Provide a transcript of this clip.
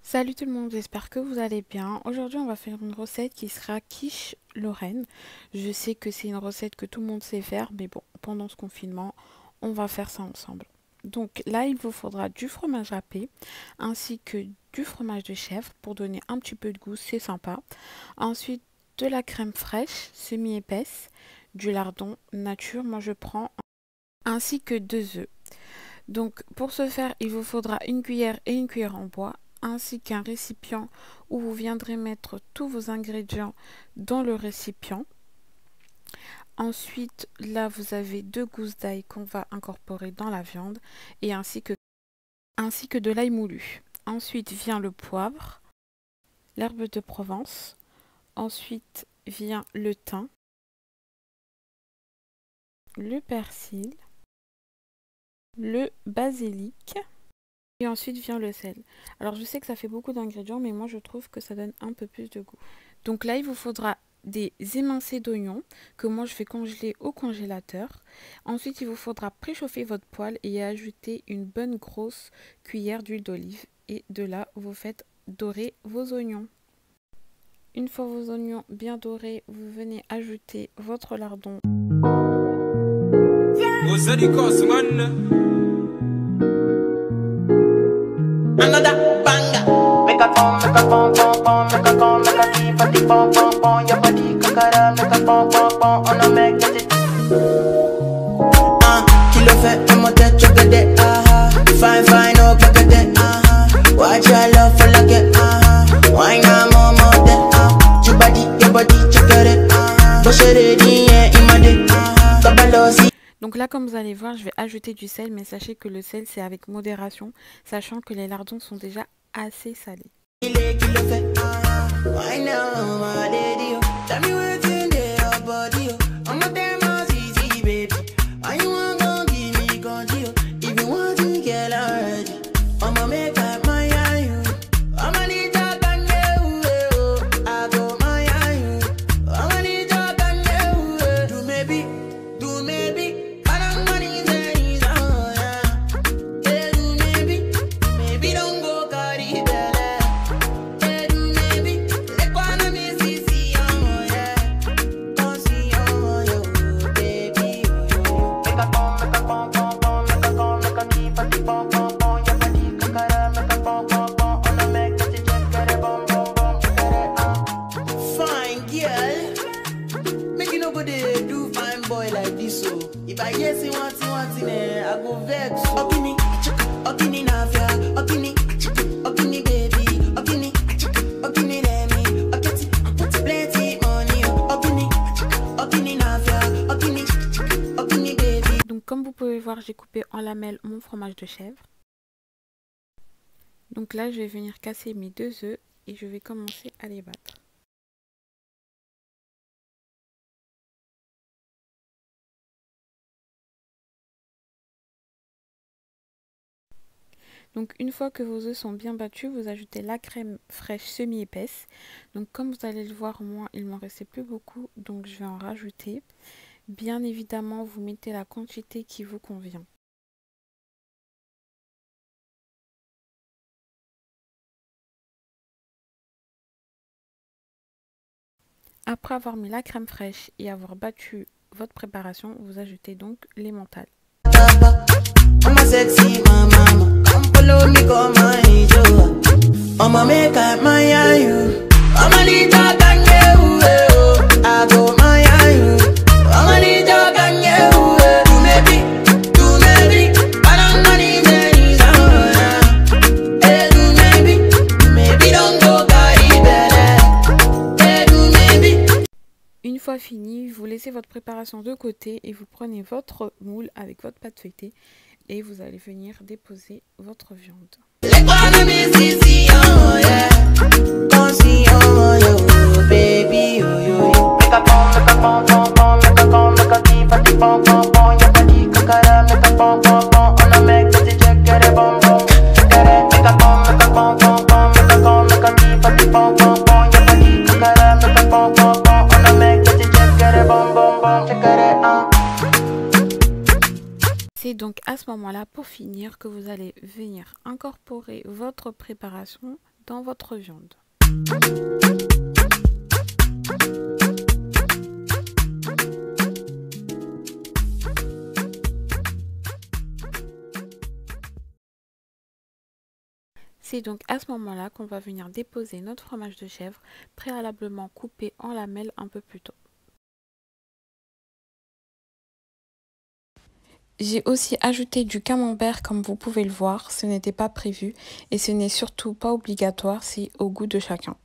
Salut tout le monde, j'espère que vous allez bien. Aujourd'hui, on va faire une recette qui sera quiche Lorraine. Je sais que c'est une recette que tout le monde sait faire, mais bon, pendant ce confinement, on va faire ça ensemble. Donc là, il vous faudra du fromage râpé ainsi que du fromage de chèvre pour donner un petit peu de goût, c'est sympa. Ensuite, de la crème fraîche semi-épaisse, du lardon nature, moi je prends, ainsi que 2 œufs. Donc pour ce faire, il vous faudra une cuillère et une cuillère en bois, ainsi qu'un récipient où vous viendrez mettre tous vos ingrédients dans le récipient. Ensuite, là, vous avez 2 gousses d'ail qu'on va incorporer dans la viande et ainsi que de l'ail moulu. Ensuite vient le poivre, l'herbe de Provence. Ensuite vient le thym, le persil, le basilic. Et ensuite vient le sel. Alors je sais que ça fait beaucoup d'ingrédients, mais moi je trouve que ça donne un peu plus de goût. Donc là, il vous faudra des émincés d'oignons que moi je vais congeler au congélateur. Ensuite, il vous faudra préchauffer votre poêle et y ajouter une bonne grosse cuillère d'huile d'olive. Et de là, vous faites dorer vos oignons. Une fois vos oignons bien dorés, vous venez ajouter votre lardon. Another banger. Make a pom, make a pom pom pom, make a pom, make a keep a tip pom pom pom. Your body kakara, make a pom pom pom. On a make it. Kilo fait un motet chokade. Fine fine oh kakade. Watch your love for like it. Why not more motet? Your body chokade. Push it in yeah, imade. Kabalosi. Donc là, comme vous allez voir, je vais ajouter du sel, mais sachez que le sel, c'est avec modération, sachant que les lardons sont déjà assez salés. If I yes, you want I go vex. Okini, okini nafia, okini, okini baby, okini, okini lemi, okiti, put plenty money, okini, okini nafia, okini, okini baby. Donc comme vous pouvez voir, j'ai coupé en lamelles mon fromage de chèvre. Donc là, je vais venir casser mes 2 œufs et je vais commencer à les battre. Donc une fois que vos œufs sont bien battus, vous ajoutez la crème fraîche semi-épaisse. Donc comme vous allez le voir, moi il m'en restait plus beaucoup, donc je vais en rajouter. Bien évidemment, vous mettez la quantité qui vous convient. Après avoir mis la crème fraîche et avoir battu votre préparation, vous ajoutez donc l'emmental. I'm a sexy mama, come follow me, come my Joe. I'm a make up my you. I'm a little gangue, I go my you. I'm a little gangue, do maybe, but I'm not in the zone. Hey, do maybe don't go carry better. Hey, do maybe. Une fois fini, vous laissez votre préparation de côté et vous prenez votre moule avec votre pâte feuilletée et vous allez venir déposer votre viande. C'est donc à ce moment-là, pour finir, que vous allez venir incorporer votre préparation dans votre viande. C'est donc à ce moment-là qu'on va venir déposer notre fromage de chèvre, préalablement coupé en lamelles un peu plus tôt. J'ai aussi ajouté du camembert comme vous pouvez le voir, ce n'était pas prévu et ce n'est surtout pas obligatoire, c'est au goût de chacun.